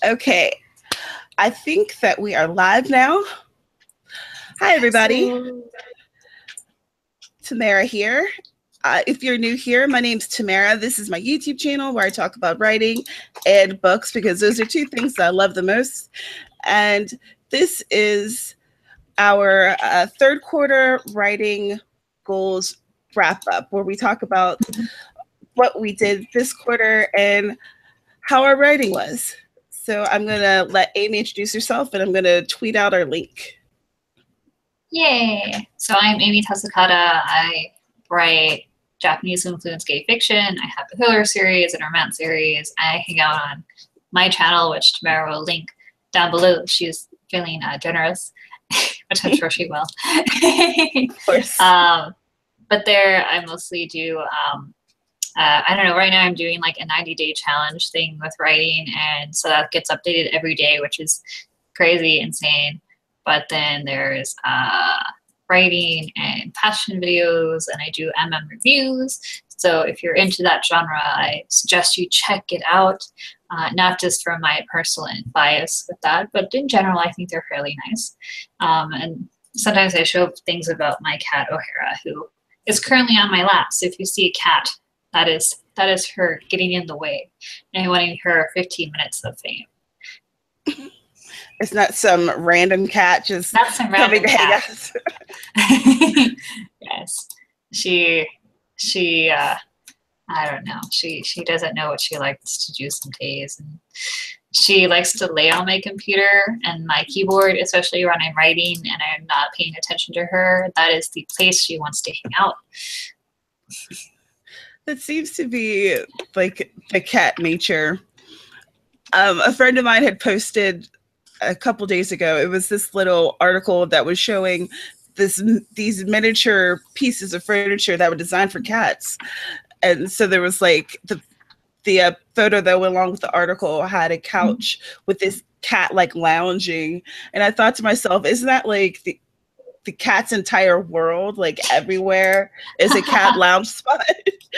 Okay, I think that we are live now. Hi, everybody. Tamara here. If you're new here, my name's Tamara. This is my YouTube channel where I talk about writing and books because those are two things that I love the most. And this is our third quarter writing goals wrap up, where we talk about what we did this quarter and how our writing was. So I'm going to let Amy introduce herself, and I'm going to tweet out our link. Yay! So I'm Amy Tasukada. I write Japanese influenced gay fiction. I have a thriller series and a romance series. I hang out on my channel, which Tamara will link down below. She's feeling generous, which I'm sure she will. Of course. But there I mostly do I don't know, right now I'm doing like a 90-day challenge thing with writing, and so that gets updated every day, which is crazy insane. But then there's writing and passion videos, and I do reviews. So if you're into that genre, I suggest you check it out, not just from my personal bias with that, but in general, I think they're fairly nice. And sometimes I show things about my cat, O'Hara, who is currently on my lap. So if you see a cat, that is her getting in the way and wanting her 15 minutes of fame. It's not some random cat just not some random cat. Yes, she I don't know. She doesn't know what she likes to do some days, and she likes to lay on my computer and my keyboard, especially when I'm writing and I'm not paying attention to her. That is the place she wants to hang out. That seems to be like the cat nature. A friend of mine had posted a couple days ago. It was this little article that was showing these miniature pieces of furniture that were designed for cats. And so there was like the photo that went along with the article had a couch with this cat like lounging. And I thought to myself, isn't that like the cat's entire world? Like everywhere is a cat lounge spot.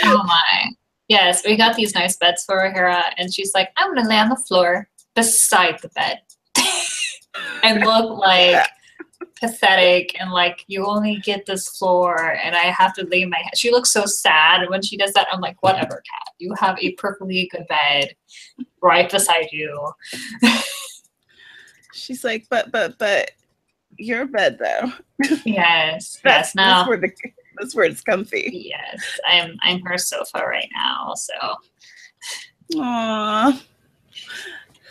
Oh my. Yes, we got these nice beds for O'Hara, and she's like, I'm gonna lay on the floor beside the bed and look like pathetic, and like, you only get this floor and I have to lay my head. She looks so sad when she does that. I'm like, whatever, cat, you have a perfectly good bed right beside you. She's like, but your bed though. Yes. Yes. Now that's where it's comfy. Yes, I'm her sofa right now. So. Aww,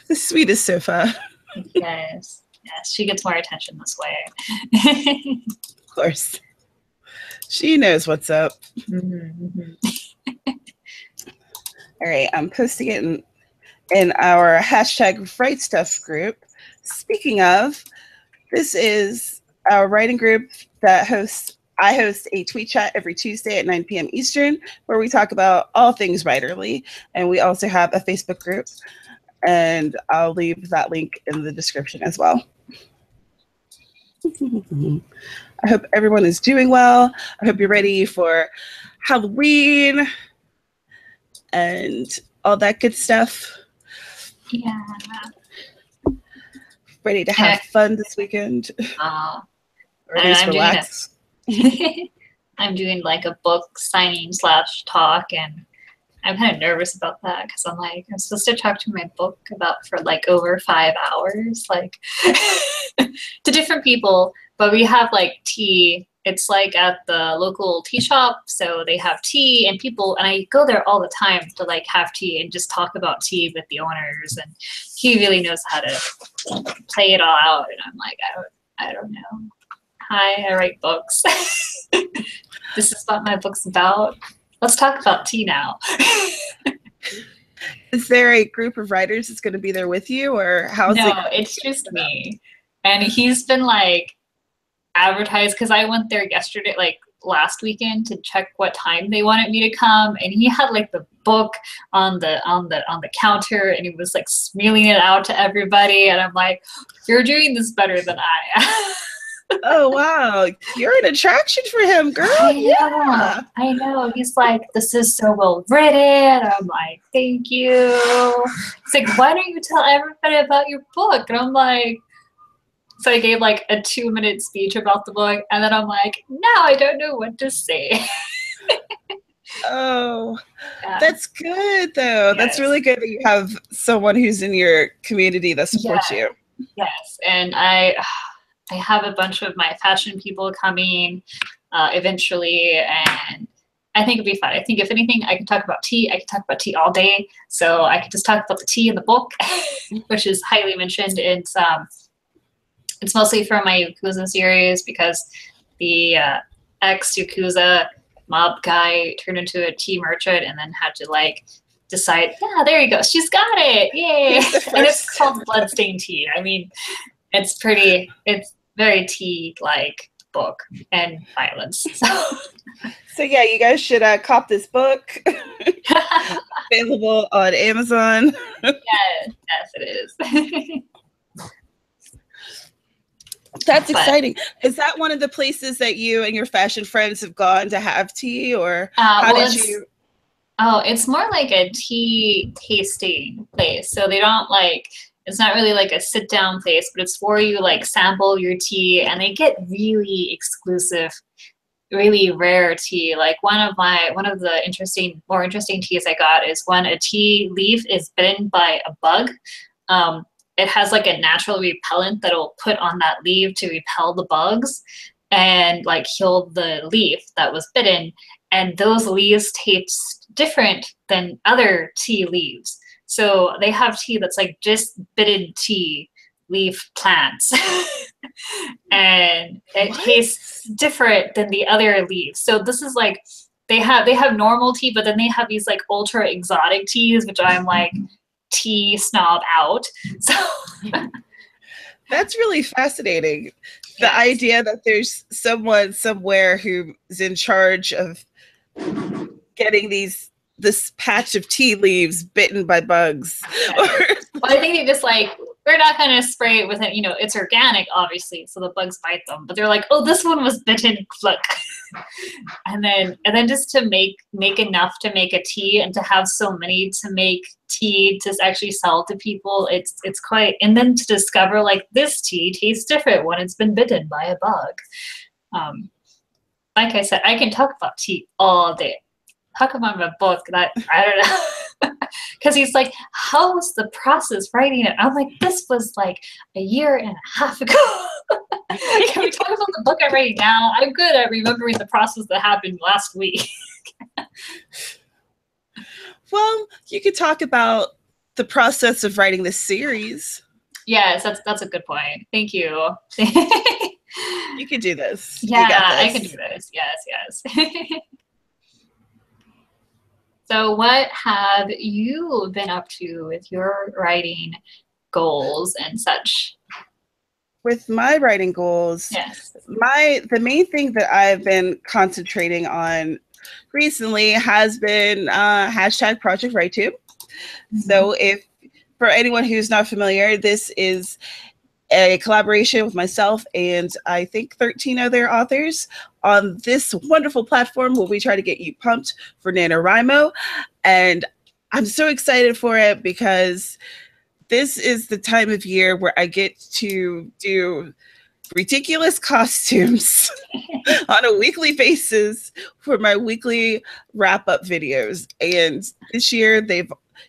the sweetest sofa. Yes. Yes, she gets more attention this way. Of course. She knows what's up. Mm-hmm. All right, I'm posting it in our hashtag Write Stuff group. Speaking of, this is our writing group that I host a tweet chat every Tuesday at 9 p.m. Eastern, where we talk about all things writerly. And we also have a Facebook group, and I'll leave that link in the description as well. I hope everyone is doing well. I hope you're ready for Halloween and all that good stuff. Yeah. Ready to have fun this weekend. Ready to relax. I'm doing like a book signing / talk, and I'm kind of nervous about that because I'm like, I'm supposed to talk to my book about for like over 5 hours, like to different people, but we have like tea. It's like at the local tea shop, so they have tea and people, and I go there all the time to like have tea and just talk about tea with the owners, and he really knows how to play it all out, and I'm like, I don't know. Hi, I write books. This is what my book's about. Let's talk about tea now. Is there a group of writers that's going to be there with you, or how's it? No, it's just me. And he's been like advertised, because I went there yesterday, like last weekend, to check what time they wanted me to come, and he had like the book on the counter, and he was like smealing it out to everybody, and I'm like, you're doing this better than I am. Oh wow, you're an attraction for him, girl. Yeah. I know. He's like, this is so well written. I'm like, thank you. He's like, why don't you tell everybody about your book? And I'm like, so I gave like a 2-minute speech about the book, and then I'm like, now I don't know what to say. Oh, that's good though. Yes. That's really good that you have someone who's in your community that supports you. Yes, and I have a bunch of my fashion people coming eventually, and I think it'd be fun. I think if anything, I can talk about tea. I can talk about tea all day. So I could just talk about the tea in the book, which is highly mentioned. It's mostly from my Yakuza series because the ex-Yakuza mob guy turned into a tea merchant and then had to like decide, yeah, there you go. She's got it. Yay. And it's called Bloodstained Tea. I mean, it's very tea-like book and violence. So yeah, you guys should cop this book. Available on Amazon. Yes, it is. That's exciting. Is that one of the places that you and your fashion friends have gone to have tea, or how did you? Oh, it's more like a tea tasting place. So they don't like, it's not really like a sit down place, but it's where you like sample your tea, and they get really exclusive, really rare tea. Like one of the more interesting teas I got is when a tea leaf is bitten by a bug. It has like a natural repellent that'll put on that leaf to repel the bugs and like kill the leaf that was bitten. And those leaves taste different than other tea leaves. So they have tea that's like just bitten tea leaf plants. And it tastes different than the other leaves. So this is like, they have normal tea, but then they have these like ultra exotic teas, which I'm like, tea snob out. So that's really fascinating. The idea that there's someone somewhere who's in charge of getting this patch of tea leaves bitten by bugs. Well, I think they just like, we're not going to spray it with it. You know, it's organic, obviously, so the bugs bite them. But they're like, oh, this one was bitten. Look. and then just to make enough to make a tea, and to have so many to make tea to actually sell to people, it's quite. And then to discover like this tea tastes different when it's been bitten by a bug. Like I said, I can talk about tea all day. Talk about my book that I don't know. Because he's like, how was the process writing it? I'm like, this was like a year and a half ago. Can we talk about the book I'm writing now? I'm good at remembering the process that happened last week. Well, you could talk about the process of writing this series. Yes, that's a good point. Thank you. You can do this. Yeah, I can do this. Yes. So what have you been up to with your writing goals and such? With my writing goals, yes. The main thing that I've been concentrating on recently has been hashtag Project WriteTube. Mm-hmm. So for anyone who's not familiar, this is a collaboration with myself and I think 13 other authors on this wonderful platform where we try to get you pumped for NaNoWriMo. And I'm so excited for it because this is the time of year where I get to do ridiculous costumes on a weekly basis for my weekly wrap-up videos. And this year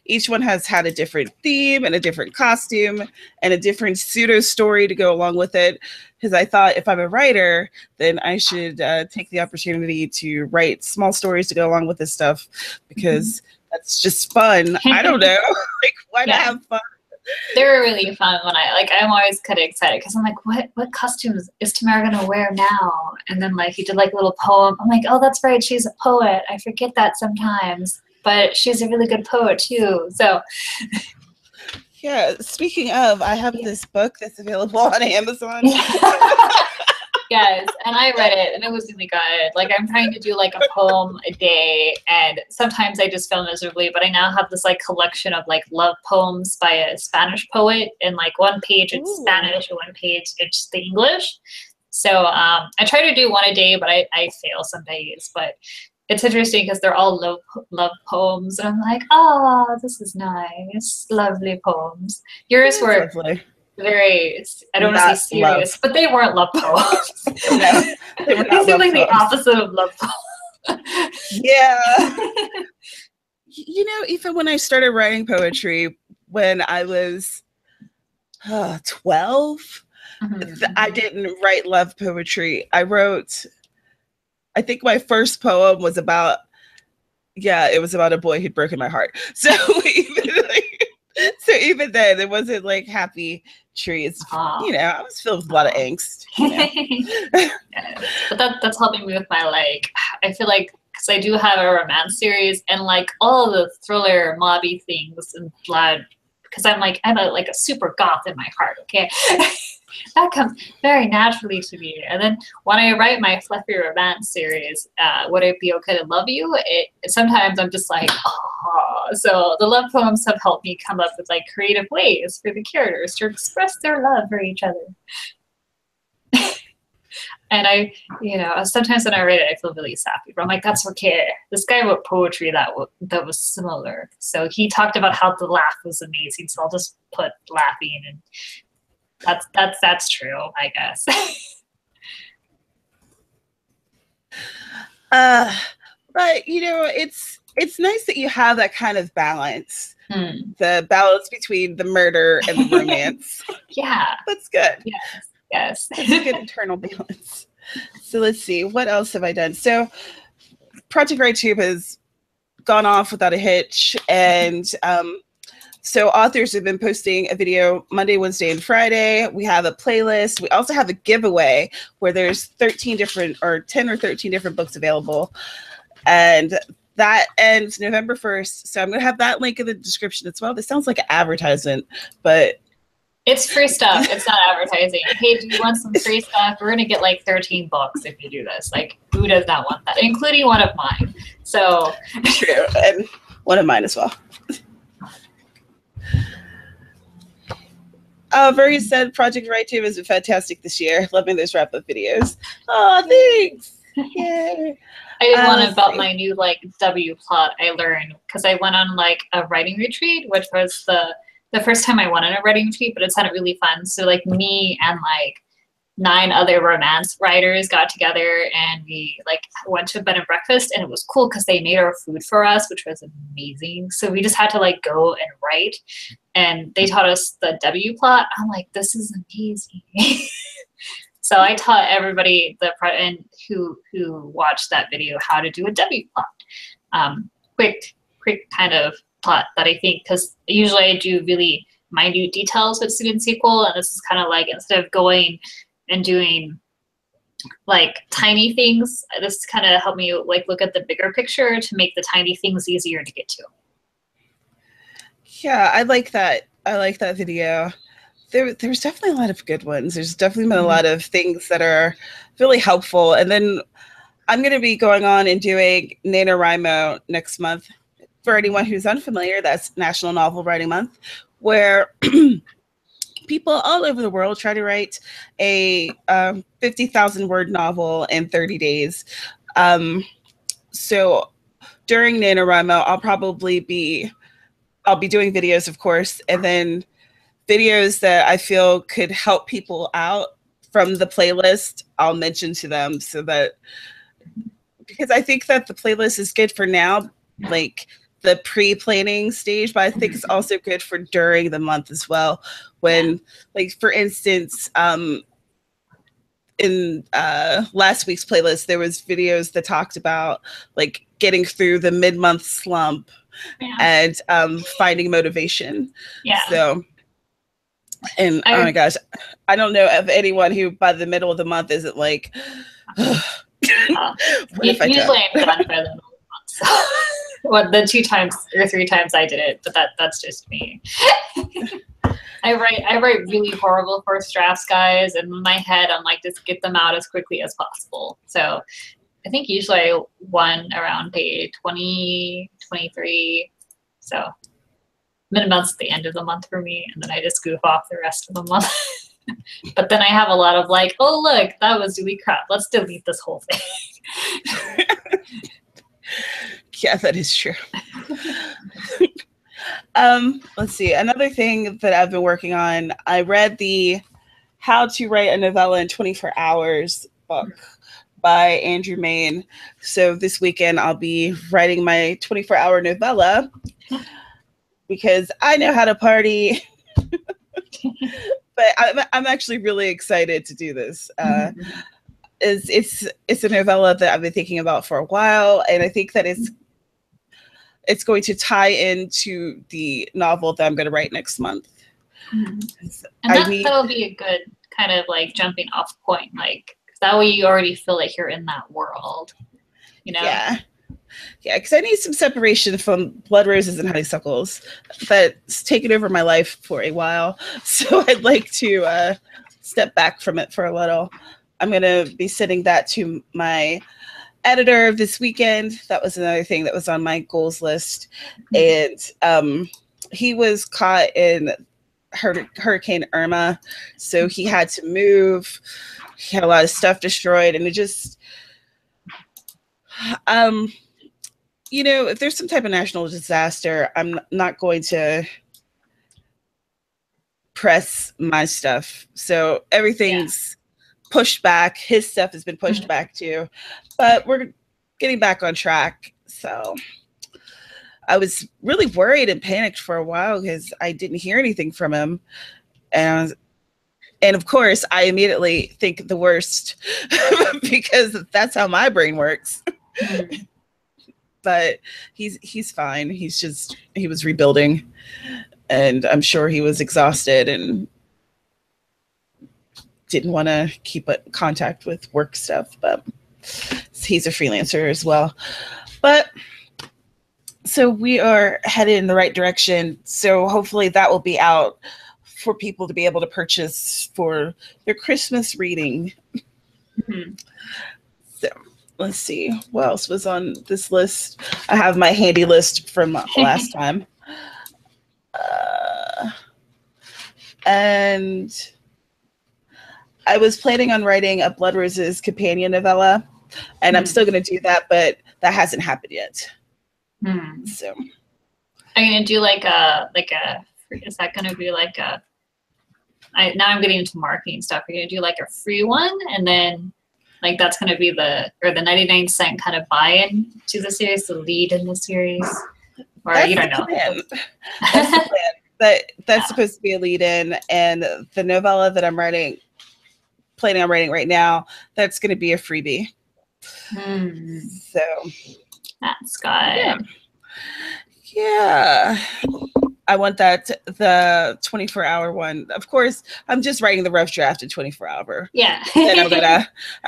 each one has had a different theme and a different costume and a different pseudo story to go along with it. Because I thought if I'm a writer, then I should take the opportunity to write small stories to go along with this stuff, because that's just fun. I don't know, like why not have fun? They were really fun when I'm always kind of excited because I'm like, what costumes is Tamara gonna wear now? And then like he did like a little poem. I'm like, oh, that's right, she's a poet. I forget that sometimes, but she's a really good poet too. So yeah, speaking of, I have this book that's available on Amazon. Yes, and I read it and it was really good. Like I'm trying to do like a poem a day, and sometimes I just fail miserably, but I now have this like collection of like love poems by a Spanish poet, and like one page it's Spanish and one page it's the English. So I try to do one a day, but I fail some days. But it's interesting because they're all love poems. And I'm like, oh, this is nice. Lovely poems. Yours were lovely. Very, I don't want to say serious, love. but they weren't love poems. No, they were not They seem like poems. the opposite of love poems. Yeah. You know, even when I started writing poetry when I was 12, I didn't write love poetry. I think my first poem was about, it was about a boy who'd broken my heart. So even then, it wasn't like happy trees. You know, I was filled with a lot of angst. You know? But that's helping me with my, like, I feel like, because I do have a romance series and like all the thriller mobby things and blood, because I'm a super goth in my heart, okay? That comes very naturally to me. And then when I write my fluffy romance series, Would It Be Okay to Love You? Sometimes I'm just like, oh. So the love poems have helped me come up with like creative ways for the characters to express their love for each other. And I, you know, sometimes when I write it, I feel really sappy, but I'm like, that's okay. This guy wrote poetry that was similar. So he talked about how the laugh was amazing. So I'll just put laughing, and that's true, I guess. But you know, it's nice that you have that kind of balance. The balance between the murder and the romance. Yeah. That's good. Yes. That's a good internal balance. So let's see, what else have I done? So Project WriteTube has gone off without a hitch, and so authors have been posting a video Monday, Wednesday, and Friday. We have a playlist. We also have a giveaway where there's 10 or 13 different books available. And that ends November 1st. So I'm going to have that link in the description as well. This sounds like an advertisement, but it's free stuff. It's not advertising. Hey, do you want some free stuff? We're going to get like 13 books if you do this. Like, who does not want that? Including one of mine. So true. And one of mine as well. Very said Project WriteTube has been fantastic this year. Loving those wrap-up videos. Oh, thanks. Yay. I did one about my new like W plot I learned because I went on like a writing retreat, which was the first time I went on a writing retreat, but it sounded really fun. So like me and like 9 other romance writers got together and we like went to a bed and breakfast, and it was cool because they made our food for us, which was amazing. So we just had to like go and write, and they taught us the W plot. I'm like, this is amazing. So I taught everybody who watched that video how to do a W plot. Quick kind of plot that I think, because usually I do really minute details with student SQL, and this is kind of like, instead of going and doing like tiny things, this kind of helped me like look at the bigger picture to make the tiny things easier to get to. Yeah, I like that. I like that video. There's definitely a lot of good ones. There's definitely been a lot of things that are really helpful. And then I'm going to be going on and doing NaNoWriMo next month. For anyone who's unfamiliar, that's National Novel Writing Month, where people all over the world try to write a 50,000 word novel in 30 days. So during NaNoWriMo, I'll be doing videos, of course, and then videos that I feel could help people out from the playlist, I'll mention to them, so that, because I think that the playlist is good for now, like the pre-planning stage, but I think it's also good for during the month as well. When, like, for instance, in last week's playlist, there was videos that talked about like getting through the mid-month slump and finding motivation. So, and oh my gosh, I don't know of anyone who by the middle of the month isn't like, usually I'm done by the middle of the month. So. Well, the 2 times or 3 times I did it, but that's just me. I write really horrible first drafts, guys, and in my head I'm like, just get them out as quickly as possible. So I think usually I won around page 20, 23. So mid-month's the end of the month for me, and then I just goof off the rest of the month. But then I have a lot of like, oh, look, that was really crap. Let's delete this whole thing. Yeah, that is true. Let's see. Another thing that I've been working on, I read the How to Write a Novella in 24 Hours book by Andrew Main. So this weekend I'll be writing my 24-hour novella because I know how to party. But I'm actually really excited to do this. It's a novella that I've been thinking about for a while, and I think that it's going to tie into the novel that I'm going to write next month. And that'll be a good kind of like jumping off point, like that way you already feel like you're in that world, you know? Yeah, because I need some separation from Blood Roses and Honeysuckles. That's taken over my life for a while, so I'd like to step back from it for a little. I'm going to be sending that to my editor this weekend. That was another thing that was on my goals list. And he was caught in Hurricane Irma, so he had to move. He had a lot of stuff destroyed, and it just if there's some type of national disaster, I'm not going to press my stuff, so everything's pushed back. His stuff has been pushed back too, but we're getting back on track. So I was really worried and panicked for a while because I didn't hear anything from him. And of course, I immediately think the worst because that's how my brain works. But he's fine. He was rebuilding, and I'm sure he was exhausted and didn't want to keep contact with work stuff, but he's a freelancer as well. But so we are headed in the right direction. So hopefully that will be out for people to be able to purchase for their Christmas reading. So let's see what else was on this list. I have my handy list from last time. And I was planning on writing a Blood Roses companion novella, and I'm still going to do that, but that hasn't happened yet. So, are you going to do like a? Is that going to be like a? Now I'm getting into marketing stuff. Are you going to do like a free one, and then like that's going to be the 99-cent kind of buy-in to the series, the lead in the series, or you don't know? That's the plan. That's supposed to be a lead-in, and the novella that I'm planning on writing right now, that's going to be a freebie. So that's good. Yeah. I want that, the 24-hour one. Of course, I'm just writing the rough draft in 24-hour. Yeah. And I'm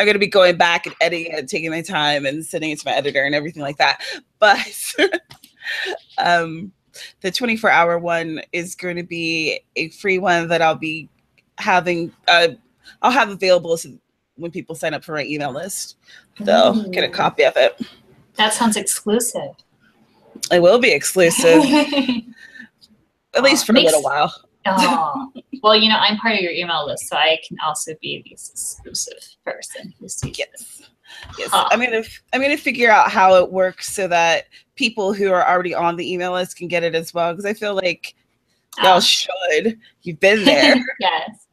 gonna be going back and editing it, taking my time and sending it to my editor and everything like that. But the 24-hour one is going to be a free one that I'll be having. I'll have available so when people sign up for my email list, they'll get a copy of it. That sounds exclusive. It will be exclusive. At least for a little while. Well, I'm part of your email list, so I can also be the exclusive person who sees this. Yes. I'm gonna figure out how it works so that people who are already on the email list can get it as well. Because I feel like y'all should. You've been there. Yes.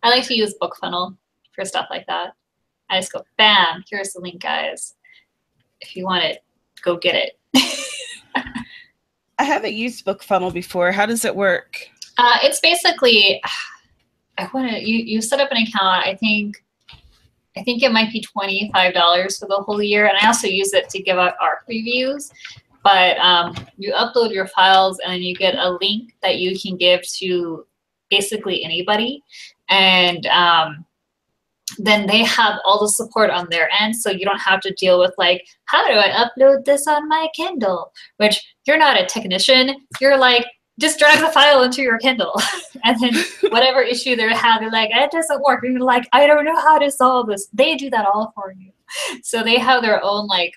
I like to use BookFunnel for stuff like that. I just go, bam, here's the link, guys. If you want it, go get it. I haven't used BookFunnel before. How does it work? It's basically, you set up an account. I think it might be $25 for the whole year, and I also use it to give out art reviews. But you upload your files, and then you get a link that you can give to basically anybody, and then they have all the support on their end, so you don't have to deal with like, how do I upload this on my Kindle? Which you're not a technician. You're like, just drag the file into your Kindle, and then whatever issue they're having, they're like, it doesn't work. And you're like, I don't know how to solve this. They do that all for you. So they have their own like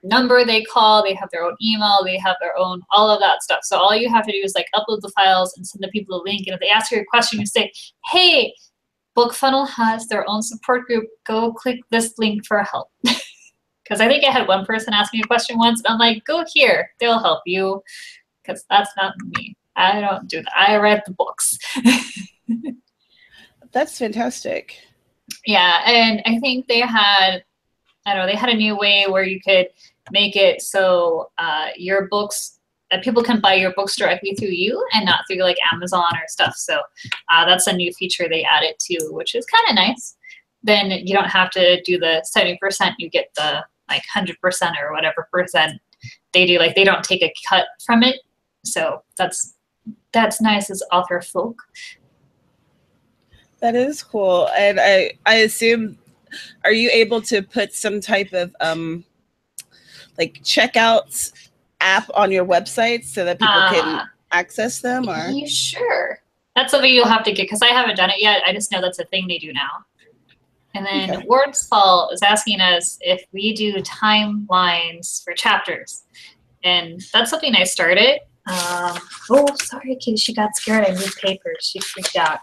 number they call, they have their own email, they have their own all of that stuff. So all you have to do is like upload the files and send the people a link. And if they ask you a question, you say, hey, BookFunnel has their own support group. Go click this link for help. Because I think I had one person ask me a question once, and I'm like, go here, they'll help you. Because that's not me. I don't do that. I read the books. That's fantastic. Yeah, and I think they had, I don't know, they had a new way where you could make it so your books, people can buy your books directly through you and not through like Amazon or stuff. So that's a new feature they added too, which is kind of nice. Then you don't have to do the 70%, you get the like 100% or whatever percent they do. Like they don't take a cut from it. So that's nice as author folk. That is cool. And I assume, are you able to put some type of like checkouts app on your website so that people can access them? Or sure. That's something you'll have to get, because I haven't done it yet. I just know that's a thing they do now. And then Okay. Wordsfall is asking us if we do timelines for chapters. And that's something I started. Oh, sorry, Katie, she got scared. I moved papers. She freaked out.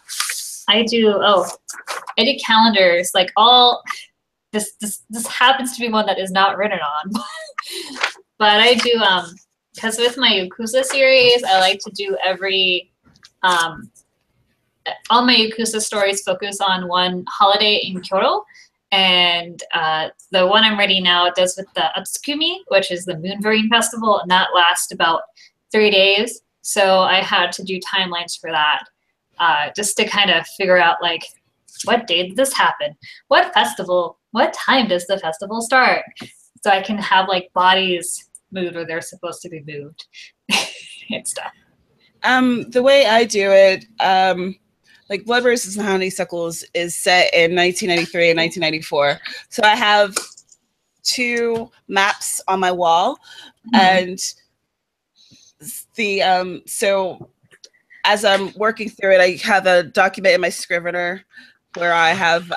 I do calendars, like all, this happens to be one that is not written on. But I do, because with my Yakuza series, I like to do every, all my Yakuza stories focus on one holiday in Kyoto. And the one I'm writing now does with the Atsukumi, which is the Moonverin Festival, and that lasts about 3 days. So I had to do timelines for that, just to kind of figure out like, what day did this happen? What festival? What time does the festival start? So I can have like bodies moved where they're supposed to be moved and stuff. The way I do it, like Blood Roses and Honeysuckles is set in 1993 and 1994. So I have 2 maps on my wall, and the so as I'm working through it, I have a document in my Scrivener where I have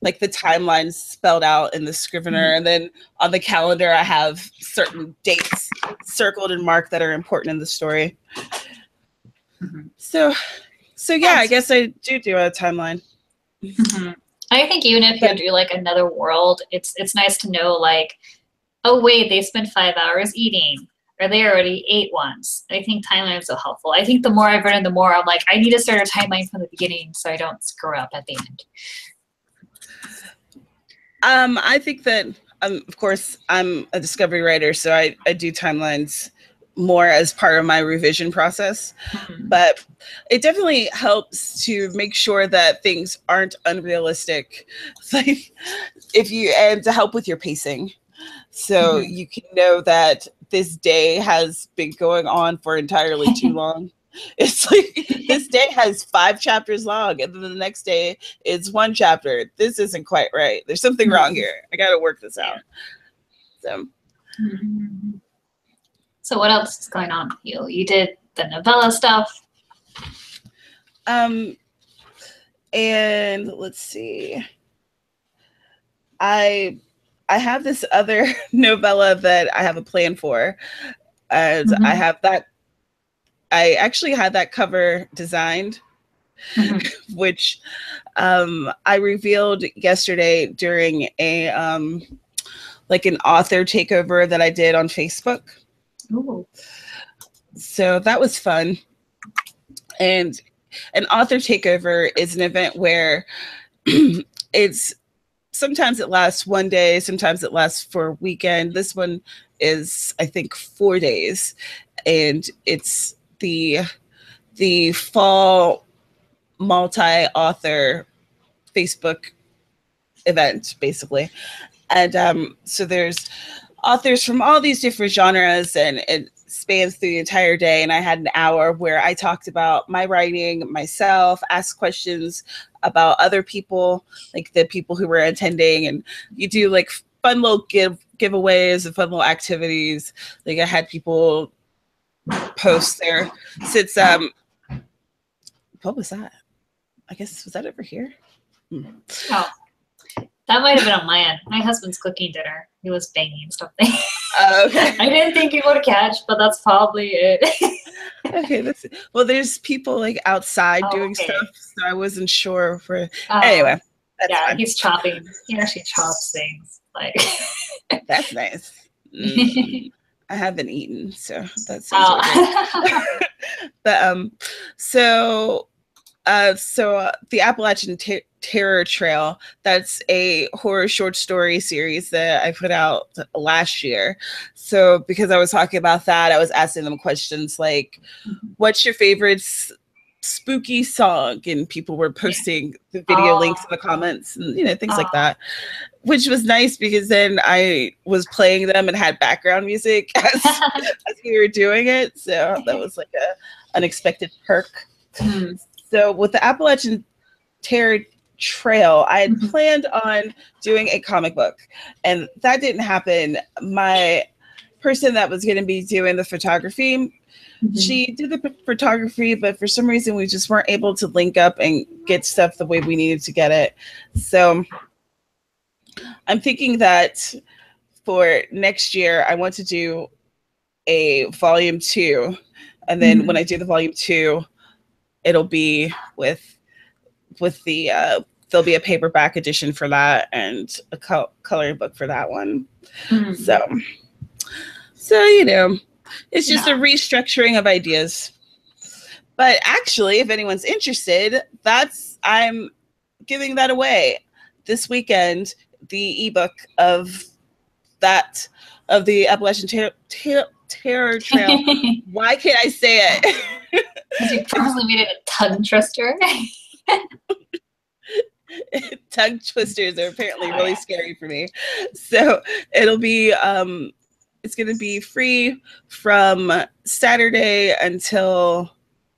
like the timelines spelled out in the Scrivener, and then on the calendar I have certain dates circled and marked that are important in the story. So yeah, I guess I do a timeline. I think even if you do like another world, it's nice to know like, oh wait, they spent 5 hours eating, or they already ate once. I think timelines are helpful. I think the more I've written, the more I'm like, I need to start a timeline from the beginning so I don't screw up at the end. I think that, of course, I'm a discovery writer, so I do timelines more as part of my revision process. But it definitely helps to make sure that things aren't unrealistic. Like and to help with your pacing. So you can know that this day has been going on for entirely too long. It's like this day has 5 chapters long, and then the next day it's 1 chapter. This isn't quite right. There's something wrong here. I got to work this out. So what else is going on with you? You did the novella stuff. And let's see. I have this other novella that I have a plan for, and I have that. I actually had that cover designed, which I revealed yesterday during a like an author takeover that I did on Facebook. Ooh. So that was fun. And an author takeover is an event where sometimes it lasts 1 day, sometimes it lasts for a weekend. This one is, I think, 4 days, and it's the fall multi-author Facebook event, basically. And so there's authors from all these different genres, and it spans through the entire day. And I had an hour where I talked about my writing, myself, asked questions about other people, like the people who were attending, and you do like fun little giveaways and fun little activities. Like I had people post there since what was that? I guess, was that over here? Oh, That might have been on my end. My husband's cooking dinner. He was banging something. Okay. I didn't think you would catch, but that's probably it. Okay, well, there's people like outside doing okay. stuff, so I wasn't sure for. Anyway, that's yeah, fine. he's chopping. He actually chops things. Like that's nice. I haven't eaten, so that sounds really good. But so the Appalachian Terror Trail, that's a horror short story series that I put out last year. So because I was talking about that, I was asking them questions like, what's your favorite spooky song? And people were posting the video links in the comments and, you know, things like that, which was nice because then I was playing them and had background music as we were doing it. So that was like a unexpected perk. So with the Appalachian Terror Trail, I had planned on doing a comic book, and that didn't happen. My person that was going to be doing the photography, she did the photography, but for some reason we just weren't able to link up and get stuff the way we needed to get it. So I'm thinking that for next year, I want to do a volume 2. And then when I do the volume 2, it'll be with the there'll be a paperback edition for that and a coloring book for that one. So you know, it's just a restructuring of ideas. But actually, if anyone's interested, I'm giving that away this weekend. The ebook of the Appalachian Terror Trail. Why can't I say it? Because you probably made it a tongue twister. Tongue twisters are apparently really scary for me. So it'll be it's going to be free from Saturday until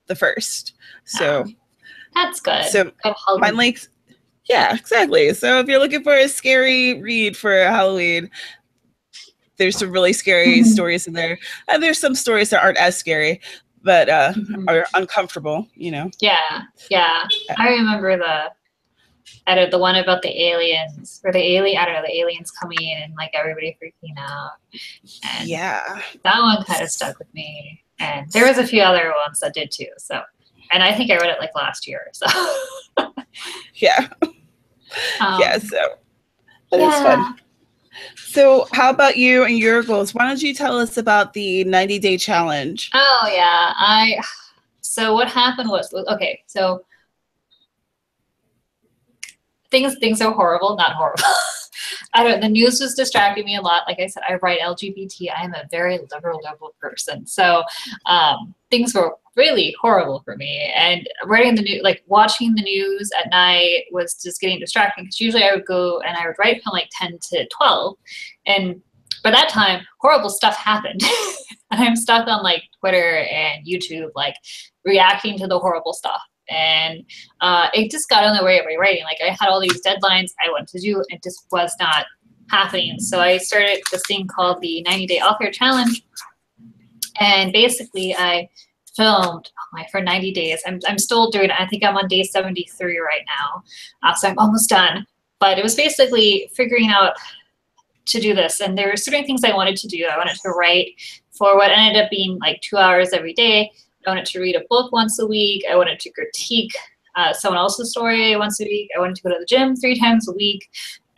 the 1st. So that's good. So my links, yeah, exactly. So if you're looking for a scary read for Halloween, there's some really scary stories in there, and there's some stories that aren't as scary, but are uncomfortable, you know. Yeah. I remember the one about the aliens, or the aliens coming in and like everybody freaking out. And that one kind of stuck with me. And there was a few other ones that did too. So, and I think I read it like last year. So yeah. So but it's fun. So how about you and your goals? Why don't you tell us about the 90-day challenge? Oh yeah. So what happened was, okay, so things are horrible, not horrible. The news was distracting me a lot. Like I said, I write LGBT. I am a very liberal person. So things were really horrible for me. And writing the news, like watching the news at night was just getting distracting, because usually I would go and I would write from like 10 to 12. And by that time, horrible stuff happened. And I'm stuck on like Twitter and YouTube, like reacting to the horrible stuff. And it just got in the way of my writing. Like I had all these deadlines I wanted to do, and it just was not happening. So I started this thing called the 90-Day Author Challenge. And basically I filmed for 90 days. I'm still doing it. I think I'm on day 73 right now. So I'm almost done. But it was basically figuring out to do this. And there were certain things I wanted to do. I wanted to write for what ended up being like 2 hours every day. I wanted to read a book once a week. I wanted to critique someone else's story once a week. I wanted to go to the gym 3 times a week.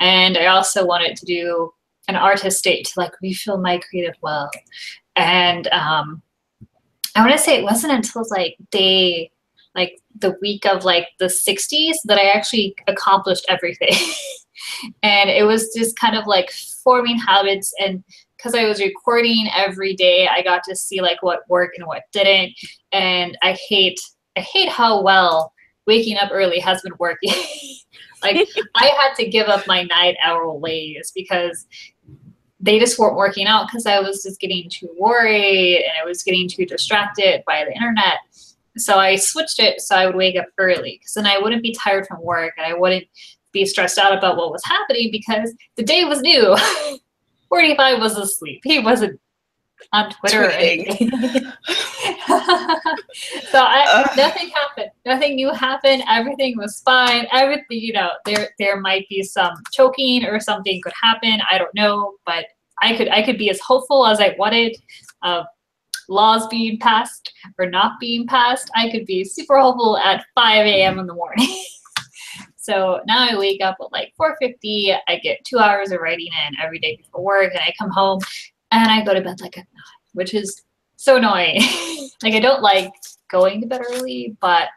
And I also wanted to do an artist date to like refill my creative well. And I want to say it wasn't until like the week of like the 60s that I actually accomplished everything. And it was just kind of like forming habits, and because I was recording every day, I got to see like what worked and what didn't. And I hate how well waking up early has been working. Like I had to give up my 9-hour ways because they just weren't working out, because I was just getting too worried and I was getting too distracted by the internet. So I switched it so I would wake up early, because then I wouldn't be tired from work and I wouldn't be stressed out about what was happening, because the day was new. 45 was asleep. He wasn't on Twitter or anything. So nothing happened. Nothing new happened. Everything was fine. Everything, you know, there might be some choking or something could happen. I don't know, but I could be as hopeful as I wanted of laws being passed or not being passed. I could be super hopeful at 5 a.m. in the morning. So now I wake up at like 4:50. I get 2 hours of writing in every day before work, and I come home and I go to bed like at 9, which is so annoying. Like, I don't like going to bed early, but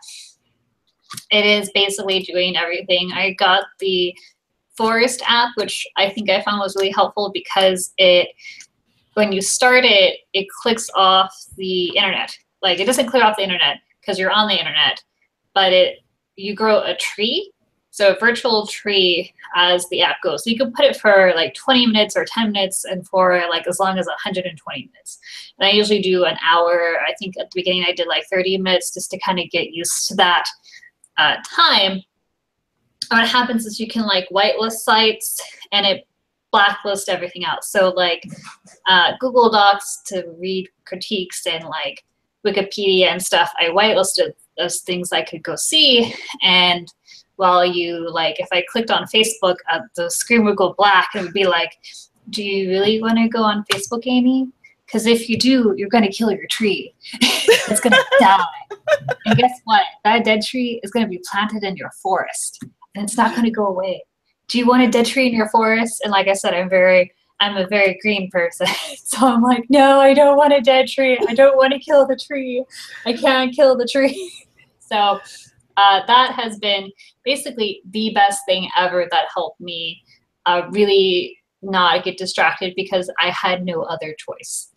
it is basically doing everything. I got the Forest app, which I think I found was really helpful because when you start it, it clicks off the internet. Like, it doesn't clear off the internet because you're on the internet, but you grow a tree. So a virtual tree as the app goes. So you can put it for like 20 minutes or 10 minutes and for like as long as 120 minutes. And I usually do an hour. I think at the beginning I did like 30 minutes just to kind of get used to that time. And what happens is you can like whitelist sites and it blacklists everything else. So like Google Docs to read critiques and like Wikipedia and stuff, I whitelisted those things I could go see. And while you, like, if I clicked on Facebook, the screen would go black and it would be like, do you really want to go on Facebook, Amy? Because if you do, you're going to kill your tree. It's going to die. And guess what? That dead tree is going to be planted in your forest and it's not going to go away. Do you want a dead tree in your forest? And like I said, I'm a very green person. So I'm like, no, I don't want a dead tree. I don't want to kill the tree. I can't kill the tree. So that has been basically the best thing ever that helped me really not get distracted because I had no other choice.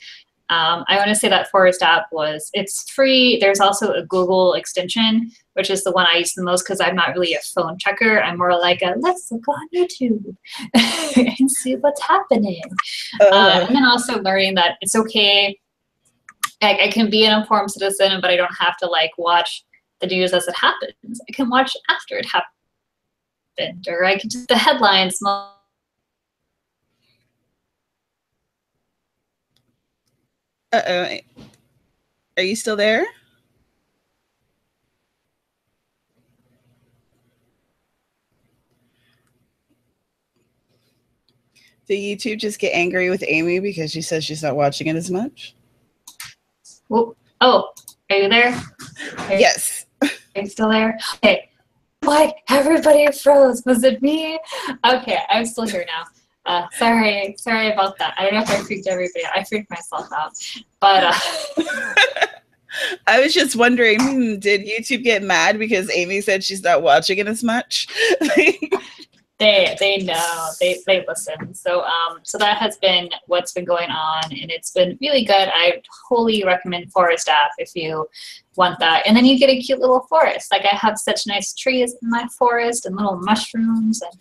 I want to say that Forest app it's free. There's also a Google extension, which is the one I use the most because I'm not really a phone checker. I'm more like let's look on YouTube and see what's happening. And then also learning that it's okay. I can be an informed citizen, but I don't have to like watch the news as it happens. I can watch after it happened, or I can just the headlines. Are you still there? Did YouTube just get angry with Amy because she says she's not watching it as much? Oh, are you there? Yes. Are you still there? Okay. What? Everybody froze. Was it me? Okay, I'm still here now. Sorry about that. I don't know if I freaked everybody out. I freaked myself out. But I was just wondering, did YouTube get mad because Amy said she's not watching it as much? They know, they listen. So that has been what's been going on, and it's been really good. I totally recommend Forest app if you want that. And then you get a cute little forest. Like, I have such nice trees in my forest and little mushrooms and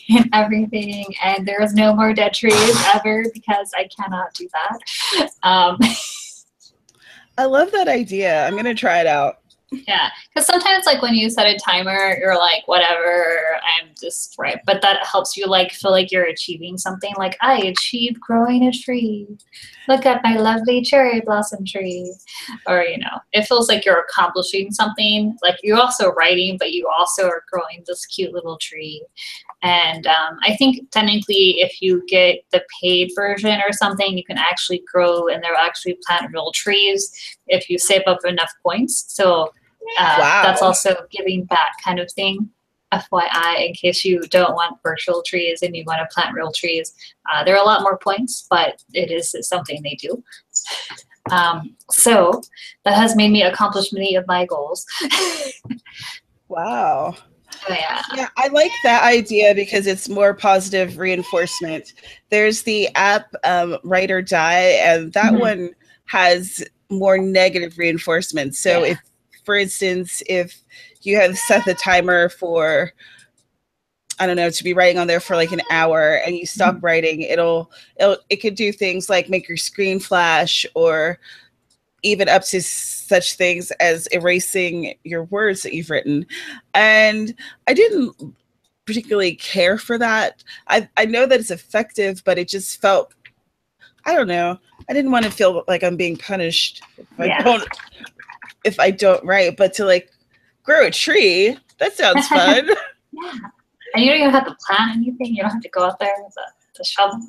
and everything. And there is no more dead trees ever because I cannot do that. I love that idea. I'm gonna try it out. Yeah, because sometimes like when you set a timer, you're like, whatever, I'm just right. But that helps you like feel like you're achieving something. Like, I achieved growing a tree. Look at my lovely cherry blossom tree. Or, you know, it feels like you're accomplishing something. Like, you're also writing, but you also are growing this cute little tree. And I think technically if you get the paid version or something, you can actually grow and they'll actually plant real trees if you save up enough points. So Wow. That's also giving back kind of thing. FYI, in case you don't want virtual trees and you want to plant real trees. There are a lot more points, but it is something they do. So that has made me accomplish many of my goals. Wow. Oh, yeah. Yeah, I like that idea because it's more positive reinforcement. There's the app Write or Die, and that one has more negative reinforcement. So if, for instance, if you have set the timer for, I don't know, to be writing on there for like an hour and you stop writing, it could do things like make your screen flash or even up to such things as erasing your words that you've written. And I didn't particularly care for that. I know that it's effective, but it just felt, I don't know. I didn't want to feel like I'm being punished if I don't write, but to like grow a tree. That sounds fun. Yeah. And you don't even have to plant anything. You don't have to go out there with a shovel.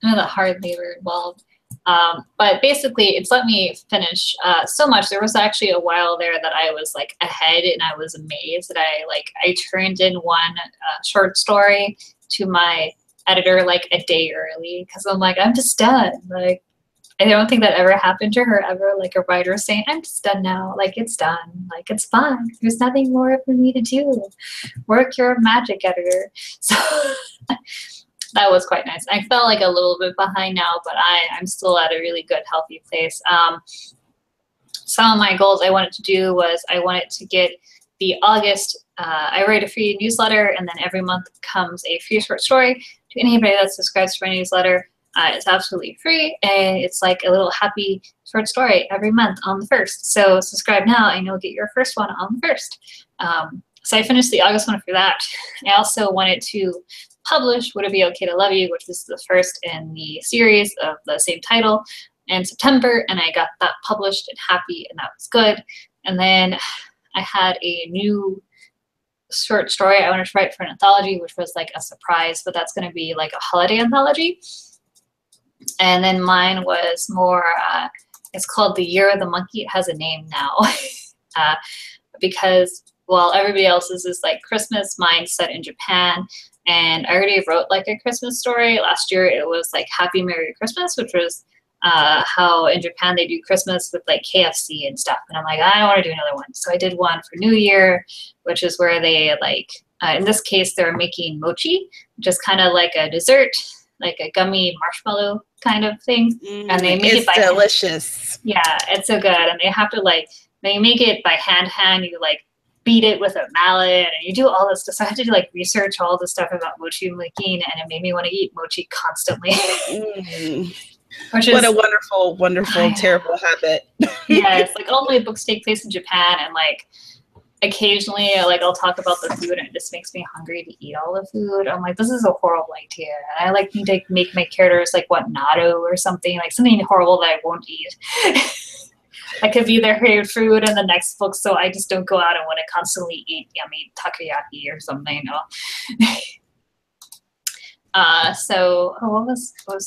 None of the hard labor involved. But basically, it's let me finish so much. There was actually a while there that I was like ahead, and I was amazed that I turned in one short story to my editor like a day early, because I'm like, I'm just done. Like, I don't think that ever happened to her ever. Like a writer saying, I'm just done now. Like, it's done. Like, it's fine. There's nothing more for me to do. Work your magic, editor. So that was quite nice. I felt like a little bit behind now, but I'm still at a really good, healthy place. Some of my goals I wanted to do was I wanted to get the August, I write a free newsletter, and then every month comes a free short story to anybody that subscribes to my newsletter. It's absolutely free, and it's like a little happy short story every month on the 1st. So subscribe now, and you'll get your first one on the 1st. So I finished the August one for that. I also wanted to publish Would It Be Okay to Love You, which was the first in the series of the same title, in September, and I got that published and happy, and that was good. And then I had a new short story I wanted to write for an anthology, which was like a surprise, but that's going to be like a holiday anthology. And then mine was more, it's called The Year of the Monkey. It has a name now because while everybody else's is like Christmas, mine's set in Japan. And I already wrote like a Christmas story. Last year it was like Happy Merry Christmas, which was how in Japan they do Christmas with like KFC and stuff. And I'm like, I don't want to do another one. So I did one for New Year, which is where they like, in this case, they're making mochi, which is kind of like a dessert, like a gummy marshmallow kind of thing. And they make it by delicious. Hand. Yeah, it's so good. And they have to like, they make it by hand. You like beat it with a mallet, and you do all this stuff. So I had to do like research all this stuff about mochi making, and it made me want to eat mochi constantly. What a wonderful, wonderful, terrible habit. Yes, like all my books take place in Japan, and like occasionally like I'll talk about the food and it just makes me hungry to eat all the food. I'm like, this is a horrible idea. And I like need to make my characters like what, natto or something, like something horrible that I won't eat. I could be their favorite food in the next book, so I just don't go out and want to constantly eat yummy takoyaki or something. So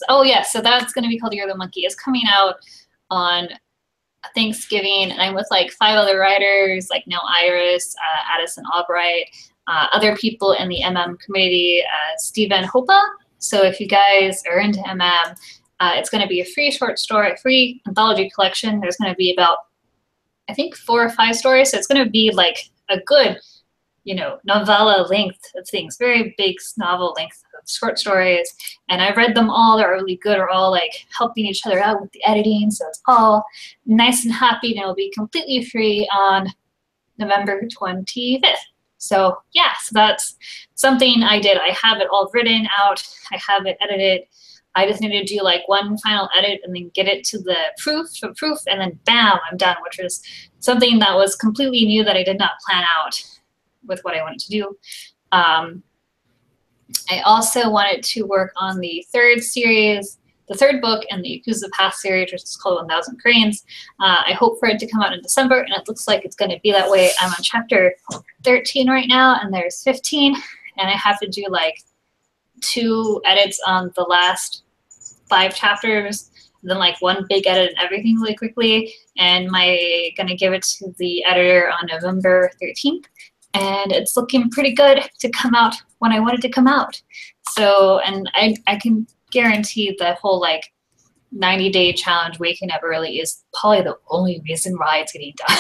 oh yeah, so that's going to be called Year of the Monkey. It's coming out on Thanksgiving, and I'm with like 5 other writers, like Nell Iris, Addison Albright, other people in the MM community, Stephen Hopa. So if you guys are into MM, it's going to be a free short story, free anthology collection. There's going to be about, I think, 4 or 5 stories. So it's going to be like a good, you know, novella length of things, very big novel length of short stories. And I read them all. They're really good. Are all like helping each other out with the editing. So it's all nice and happy, and it'll be completely free on November 25th. So yeah, so that's something I did. I have it all written out. I have it edited. I just need to do like one final edit and then get it to the proof, and then bam, I'm done, which is something that was completely new that I did not plan out with what I wanted to do. I also wanted to work on the 3rd series, the 3rd book in the Yakuza Path series, which is called 1000 Cranes. I hope for it to come out in December, and it looks like it's going to be that way. I'm on chapter 13 right now, and there's 15, and I have to do like 2 edits on the last 5 chapters, then like 1 big edit and everything really quickly, and gonna give it to the editor on November 13th, and it's looking pretty good to come out when I want it to come out. So, and I can guarantee the whole like 90-day challenge waking up early is probably the only reason why it's getting done.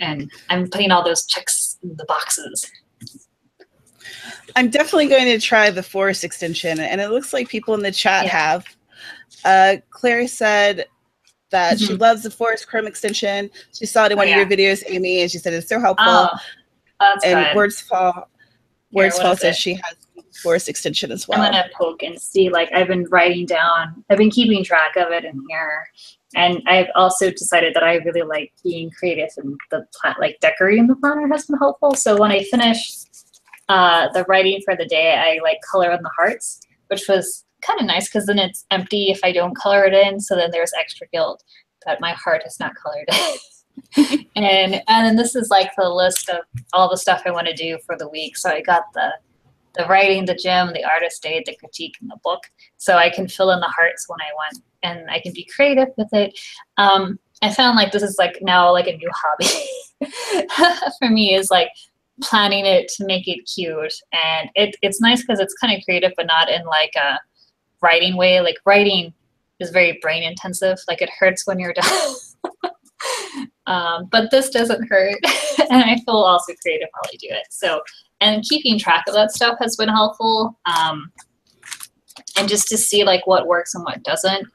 And I'm putting all those checks in the boxes. I'm definitely going to try the forest extension, and it looks like people in the chat have. Claire said that she loves the forest chrome extension. She saw it in one of your videos, Amy, and she said it's so helpful. Oh, that's and good. Words Fall says she has forest extension as well. I'm gonna poke and see. Like I've been keeping track of it in here, and I've also decided that I really like being creative, and the like decorating the planner has been helpful. So when I finish the writing for the day, I like color in the hearts, which was kind of nice because then it's empty if I don't color it in. So then there's extra guilt that my heart is not colored in. And then this is like the list of all the stuff I want to do for the week. So I got the writing, the gym, the artist day, the critique, and the book. So I can fill in the hearts when I want, and I can be creative with it. I found like this is like now like a new hobby for me, is like planning it to make it cute. And it's nice because it's kind of creative, but not in like a writing way. Like writing is very brain intensive. Like it hurts when you're done. But this doesn't hurt. And I feel also creative while I do it. So, and keeping track of that stuff has been helpful. And just to see like what works and what doesn't.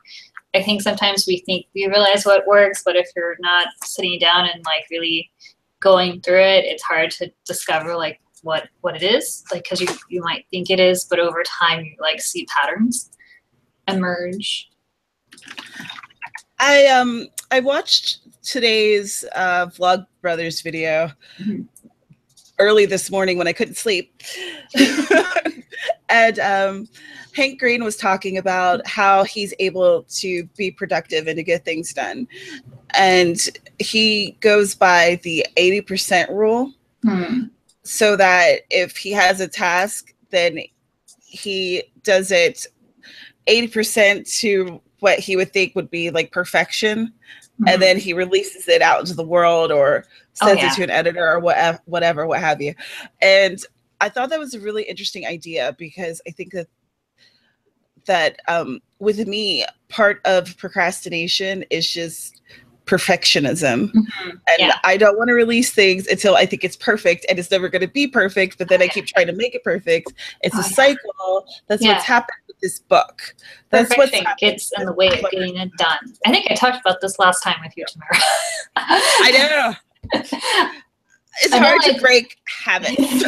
I think sometimes we think we realize what works, but if you're not sitting down and like really going through it, it's hard to discover like what it is, like, because you might think it is, but over time you like see patterns emerge. I watched today's Vlog Brothers video early this morning when I couldn't sleep. And Hank Green was talking about how he's able to be productive and to get things done. And he goes by the 80% rule. So that if he has a task, then he does it 80% to what he would think would be like perfection. And then he releases it out into the world or sends it to an editor or whatever, what have you. And I thought that was a really interesting idea, because I think that with me, part of procrastination is just perfectionism. And I don't want to release things until I think it's perfect, and it's never going to be perfect, but then I keep trying to make it perfect. It's a cycle. That's what's happened with this book. That's what's gets in the way of getting it done. I think I talked about this last time with you, Tamara. I know. It's hard to break habits.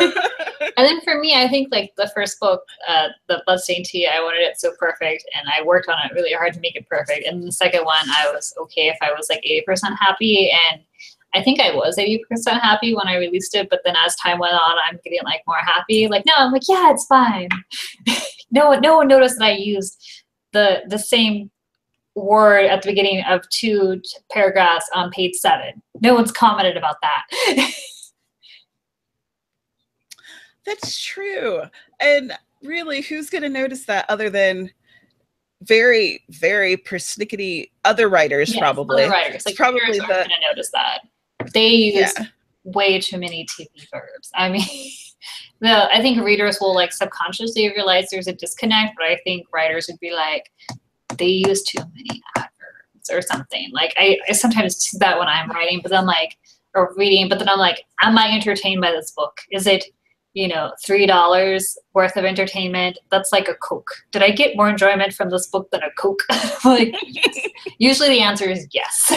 And then for me, I think like the first book, the Bloodstained Tea, I wanted it so perfect, and I worked on it really hard to make it perfect. And the second one, I was okay if I was like 80% happy, and I think I was 80% happy when I released it. But then as time went on, I'm getting like more happy. Like now, I'm like, yeah, it's fine. No one noticed that I used the same word at the beginning of 2 paragraphs on page 7. No one's commented about that. That's true. And really, who's going to notice that other than very, very persnickety other writers, probably. Other writers. Like, probably aren't going to notice that. They use way too many TP verbs. I mean, I think readers will like subconsciously realize there's a disconnect, but I think writers would be like, they use too many adverbs or something. Like I sometimes do that when I'm writing, but then like, or reading, but then I'm like, am I entertained by this book? Is it, $3 worth of entertainment? That's like a Coke. Did I get more enjoyment from this book than a Coke? Like, usually the answer is yes.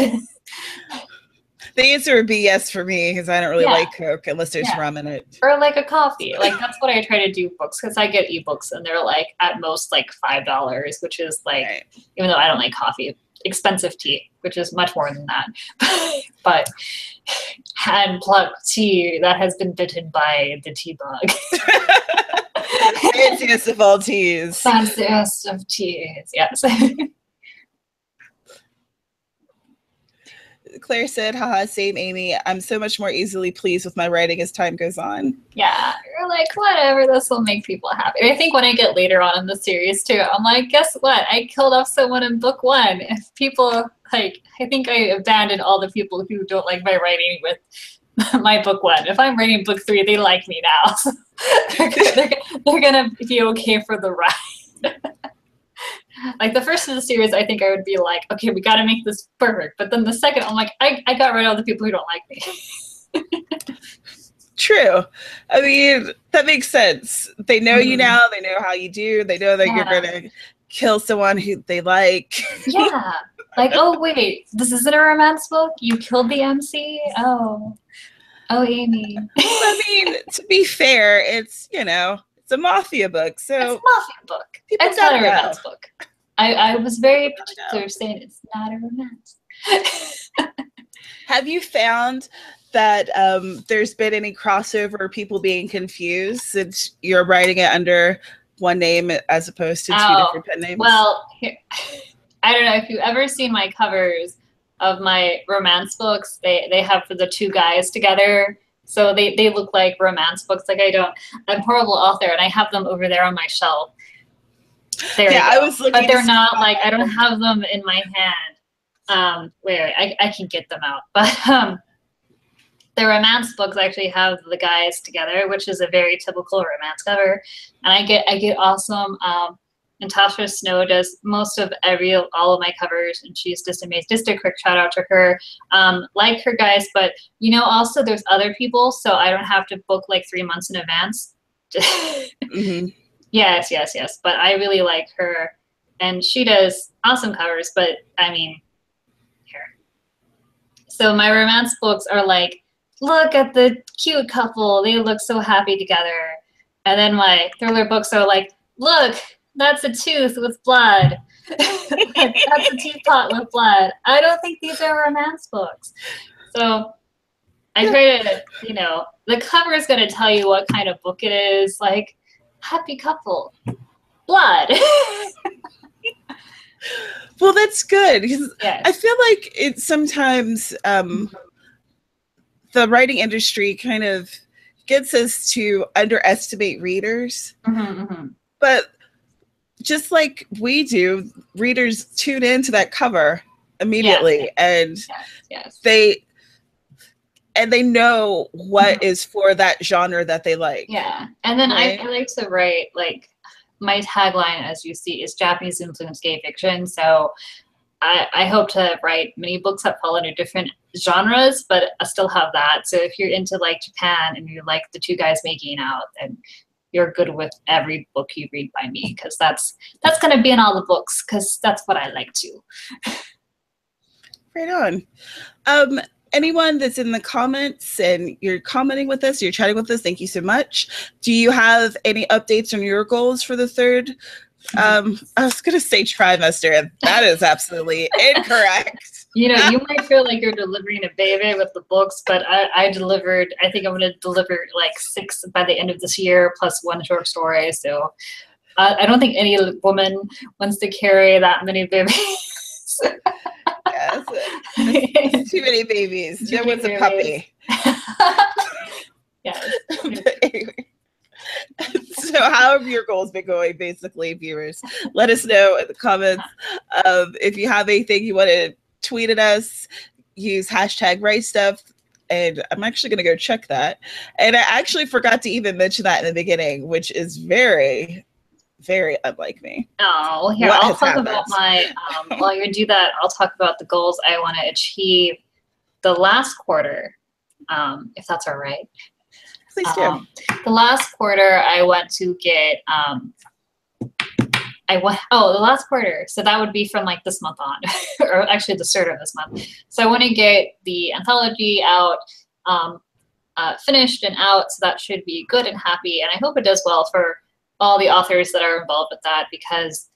The answer would be yes for me, because I don't really like Coke unless there's rum in it. Or like a coffee. Like that's what I try to do books, because I get ebooks and they're like at most like $5, which is like, even though I don't like coffee, expensive tea, which is much more than that. But hand plucked tea that has been bitten by the tea bug. Fanciest of all teas. Fanciest of teas, yes. Claire said, haha, same Amy. I'm so much more easily pleased with my writing as time goes on. Yeah, you're like, whatever, this will make people happy. I think when I get later on in the series too, I'm like, guess what? I killed off someone in book 1. If people, like, I think I abandoned all the people who don't like my writing with my book 1. If I'm writing book 3, they like me now. So they're going to be okay for the ride. Like the first of the series, I think I would be like, okay, we got to make this perfect. But then the second, I'm like, I got rid of all the people who don't like me. True. I mean, that makes sense. They know you now. They know how you do. They know that you're going to kill someone who they like. Yeah. Like, oh, wait, this isn't a romance book? You killed the MC? Oh, Amy. I mean, to be fair, it's, it's a mafia book. So it's a mafia book. It's not a romance book. I was very particular saying it's not a romance. Have you found that there's been any crossover or people being confused since you're writing it under one name as opposed to 2 different pen names? Well, I don't know if you've ever seen my covers of my romance books, they have the two guys together. So they look like romance books. Like I'm a horrible author, and I have them over there on my shelf. There yeah, you go. I was looking, but they're not like, I don't have them in my hand. Wait, I can get them out. But the romance books actually have the guys together, which is a very typical romance cover. And I get awesome. And Tasha Snow does most of all of my covers, and she's just amazing. Just a quick shout out to her. Like her guys, but also there's other people, so I don't have to book like 3 months in advance. mm-hmm. Yes. But I really like her, and she does awesome covers. But I mean, here. So my romance books are like, look at the cute couple. They look so happy together. And then my thriller books are like, look, that's a tooth with blood. That's a teapot with blood. I don't think these are romance books. So I try to, the cover is going to tell you what kind of book it is. Like, happy couple, blood. Well, that's good, because yes. I feel like it's sometimes the writing industry kind of gets us to underestimate readers. Mm-hmm, mm-hmm. But just like we do, readers tune into that cover immediately, and yes. they know what is for that genre that they like. Yeah, and then right? I like to write, like, my tagline, as you see, is Japanese influenced gay fiction. So I hope to write many books that fall under different genres, but I still have that. So if you're into like Japan and you like the two guys making out, then you're good with every book you read by me, because that's going to be in all the books, because that's what I like too. Right on. Anyone that's in the comments and you're commenting with us, you're chatting with us, thank you so much. Do you have any updates on your goals for the third? I was going to say trimester, and that is absolutely incorrect. You might feel like you're delivering a baby with the books, but I think I'm going to deliver like 6 by the end of this year, plus 1 short story. So I don't think any woman wants to carry that many babies. Yes, it's too many babies. No one's a puppy. Yes. Anyway. So how have your goals been going, basically, viewers? Let us know in the comments. If you have anything you want to tweet at us, use hashtag write stuff, and I'm actually going to go check that. And I actually forgot to even mention that in the beginning, which is very, very unlike me. Oh, here, I'll talk about my, while you do that, I'll talk about the goals I want to achieve the last quarter, if that's all right. Please do. The last quarter, I went to get, the last quarter. So that would be from like this month on, or actually the start of this month. So I want to get the anthology out, finished and out. So that should be good and happy. And I hope it does well for all the authors that are involved with that, because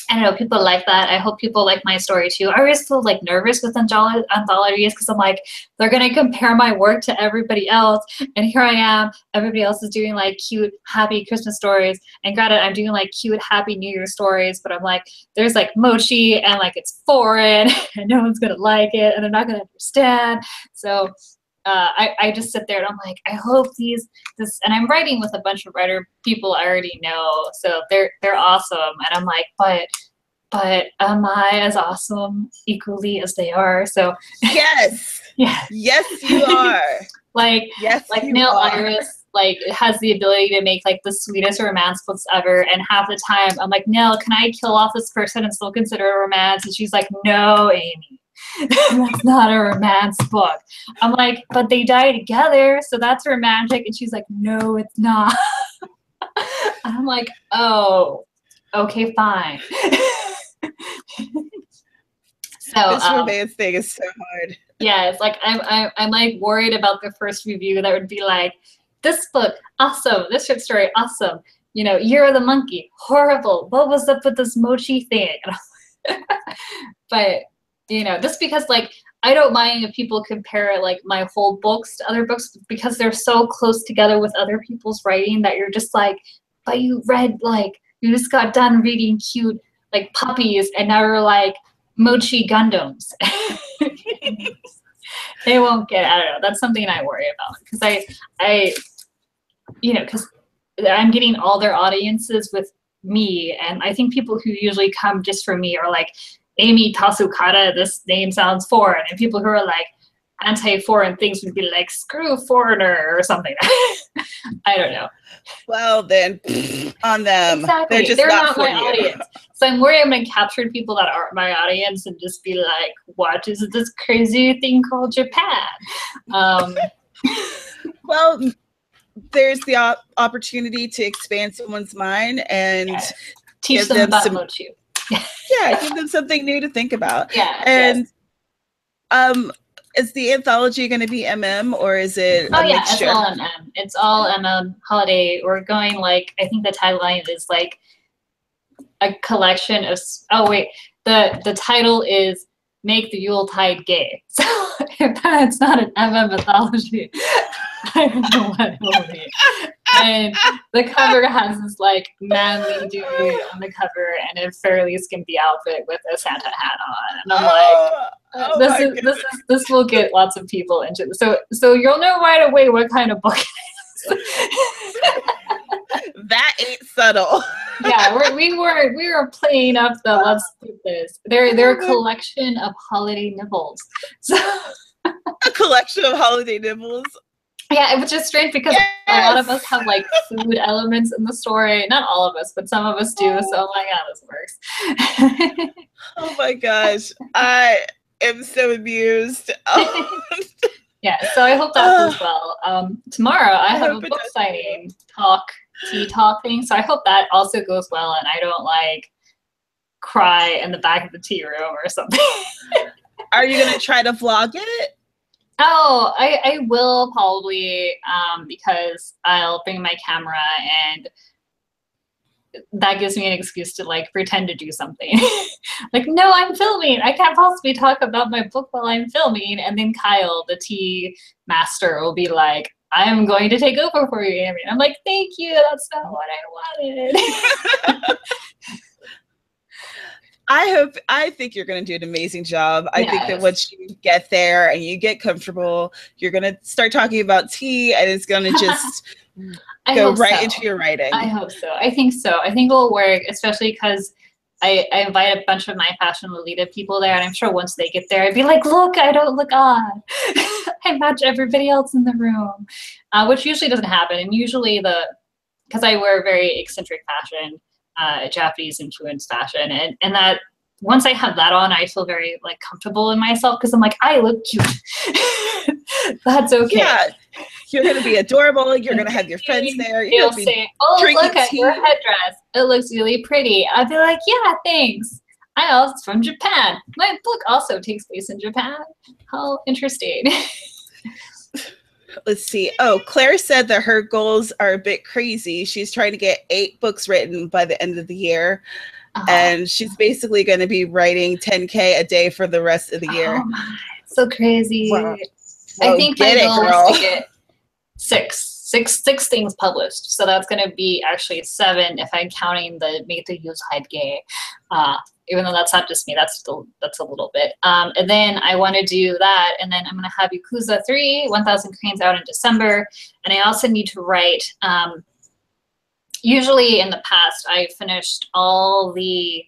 I don't know, people like that. I hope people like my story too. I always feel like nervous with anthologies, because I'm like, they're going to compare my work to everybody else. And here I am, everybody else is doing like cute, happy Christmas stories. And granted, I'm doing like cute, happy New Year stories, but I'm like, there's like mochi, and like it's foreign and no one's going to like it and they're not going to understand. So I just sit there and I'm like, I hope and I'm writing with a bunch of writer people I already know, so they're awesome, and I'm like, but am I as awesome equally as they are? So yes, yes, you are. Neil Iris, like, has the ability to make like the sweetest romance books ever, and half the time I'm like, Neil, can I kill off this person and still consider it a romance? And she's like, no, Amy. That's not a romance book. I'm like, but they die together, so that's romantic. And she's like, no, it's not. And I'm like, oh, okay, fine. So this romance thing is so hard. Yeah, it's like I'm like worried about the first review that would be like, this book, awesome. This short story, awesome. You're the monkey, horrible. What was up with this mochi thing? But just because, like, I don't mind if people compare like my whole books to other books, because they're so close together with other people's writing that you're just like, but you just got done reading cute like puppies, and now you're like, Mochi Gundams. They won't get, I don't know. That's something I worry about because because I'm getting all their audiences with me, and I think people who usually come just for me are like, Amy Tasukada, this name sounds foreign, and people who are like anti-foreign things would be like, screw foreigner or something. I don't know. Well, then on them. Exactly. They're not my for you. audience. So I'm worried I'm going to capture people that aren't my audience and just be like, what is this crazy thing called Japan? Well, there's the opportunity to expand someone's mind and teach them about mochi. Yeah, give them something new to think about. Yeah. And is the anthology going to be MM or is it a mixture? It's all MM. It's all MM holiday. We're going like, I think the tagline is like a collection of, the title is Make the Yuletide Gay. So if that's not an MM mythology, I don't know what it will be. And the cover has this like manly dude on the cover and a fairly skimpy outfit with a Santa hat on. And I'm like, this will get lots of people into this. So you'll know right away what kind of book it is. That ain't subtle. Yeah, we were playing up the let's do this. They're a collection of holiday nibbles. So a collection of holiday nibbles. Yeah, it was just strange because a lot of us have like food elements in the story. Not all of us, but some of us do. So I'm like, this works. Oh my gosh. I am so amused. Yeah, so I hope that goes well. Tomorrow I have a book signing tea talk thing. So I hope that also goes well and I don't like cry in the back of the tea room or something. Are you going to try to vlog it? Oh, I will probably, because I'll bring my camera and that gives me an excuse to like pretend to do something. Like, no, I'm filming. I can't possibly talk about my book while I'm filming. And then Kyle, the tea master, will be like, I'm going to take over for you, Amy. I'm like, thank you. That's not what I wanted. I think you're going to do an amazing job. I think that once you get there and you get comfortable, you're going to start talking about tea and it's going to just go right into your writing. I hope so. I think so. I think it'll work, especially because I invite a bunch of my Fashion Lolita people there, and I'm sure once they get there, I'd be like, look, I don't look odd. I match everybody else in the room, which usually doesn't happen. And usually because I wear very eccentric fashion, Japanese influenced fashion, and that once I have that on, I feel very like comfortable in myself because I'm like, I look cute. That's okay. Yeah, you're gonna be adorable. You're gonna have your friends there. You'll say, "Oh, look at your headdress. It looks really pretty." I'll be like, "Yeah, thanks. I know it's from Japan. My book also takes place in Japan. How interesting." Let's see. Oh, Claire said that her goals are a bit crazy. She's trying to get 8 books written by the end of the year. And she's basically going to be writing 10K a day for the rest of the year. Oh my, so crazy. Wow. I think my goal is to get six things published. So that's going to be actually 7 if I'm counting the Make the Yuletide Gay. Even though that's not just me, that's a little bit. And then I want to do that, and then I'm going to have Yakuza 3, 1000 Cranes out in December, and I also need to write. Usually in the past, I finished all the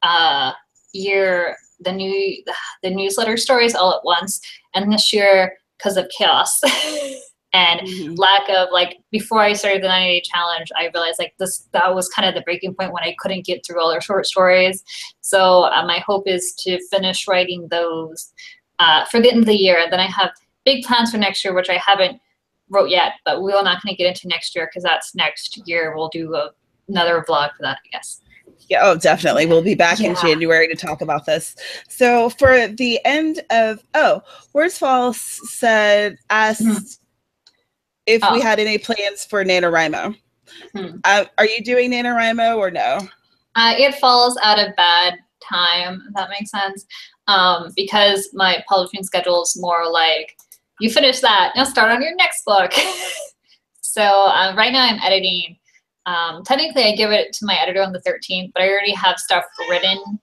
the newsletter stories all at once, and this year, because of chaos and lack of before I started the 90-day challenge, I realized that was kind of the breaking point when I couldn't get through all their short stories. So my hope is to finish writing those for the end of the year. And then I have big plans for next year, which I haven't wrote yet, but we're not going to get into next year because that's next year. We'll do another vlog for that, I guess. Yeah, oh, definitely. We'll be back in January to talk about this. So for the end of, Words False asked if we had any plans for NaNoWriMo. Are you doing NaNoWriMo or no? It falls out of bad time, if that makes sense, because my publishing schedule is more like, you finish that, now start on your next book. So right now I'm editing. Technically I give it to my editor on the 13th, but I already have stuff written.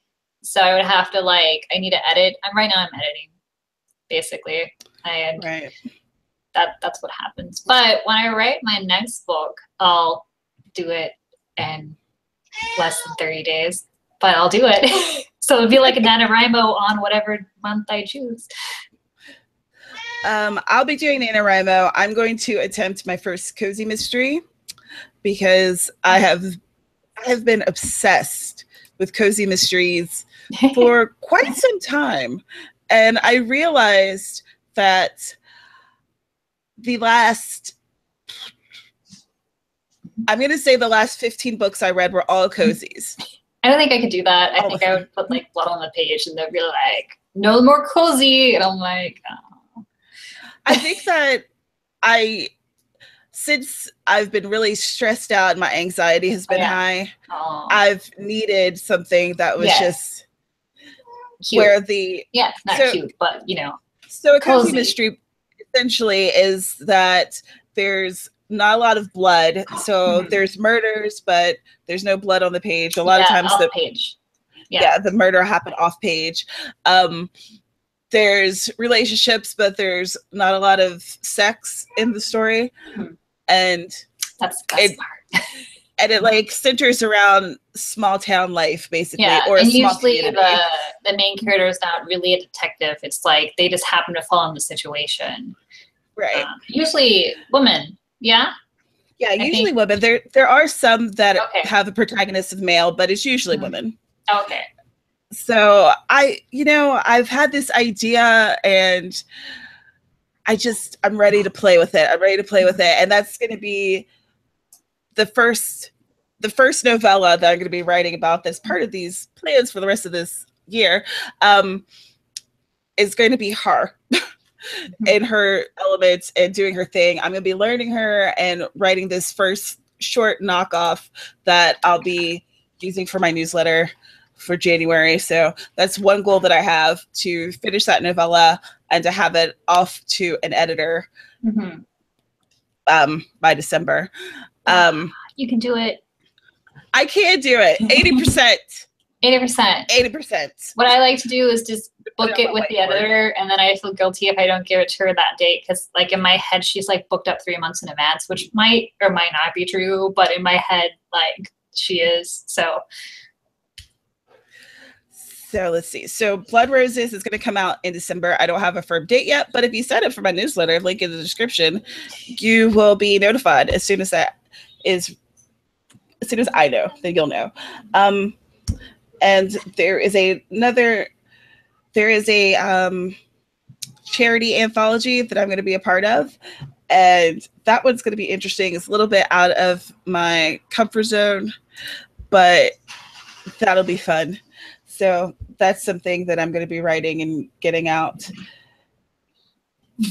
So I would have to like, I need to edit. Right now I'm editing, basically. And Right. that's what happens. But when I write my next book, I'll do it in less than 30 days. But I'll do it. So it'd be like a NaNoWriMo on whatever month I choose. I'll be doing NaNoWriMo. I'm going to attempt my first cozy mystery because I have been obsessed with cozy mysteries for quite some time. And I realized that the last 15 books I read were all cozies. I don't think I could do that. I think I would put like blood on the page and they'd be like, no more cozy. And I'm like, oh. I think that since I've been really stressed out and my anxiety has been high, I've needed something that was just cute. Where not cute, but you know. So a cozy mystery essentially is that there's not a lot of blood. So there's murders, but there's no blood on the page. A lot of times off page. The murder happened off page. There's relationships, but there's not a lot of sex in the story. And that's the best part. And it like centers around small town life, basically. Or and usually the main character is not really a detective. It's like they just happen to fall in the situation. Right. Usually women. Yeah. Yeah, usually women. There are some that have a protagonist of male, but it's usually women. Okay. So I've had this idea and I'm ready to play with it. And that's going to be the first novella that I'm going to be writing about that's part of these plans for the rest of this year. Is going to be her. In her elements and doing her thing. I'm going to be learning her and writing this first short knockoff that I'll be using for my newsletter for January. So that's one goal that I have, to finish that novella and to have it off to an editor by December. You can do it. I can do it. 80%. 80%. What I like to do is just book it with the editor, and then I feel guilty if I don't give it to her that date, because like in my head she's like booked up 3 months in advance, which might or might not be true, but in my head like she is. So let's see. So Blood Roses is going to come out in December. I don't have a firm date yet, but if you sign up for my newsletter, link in the description, you will be notified as soon as I know, then you'll know. And there is a charity anthology that I'm going to be a part of. And that one's going to be interesting. It's a little bit out of my comfort zone, but that'll be fun. So that's something that I'm going to be writing and getting out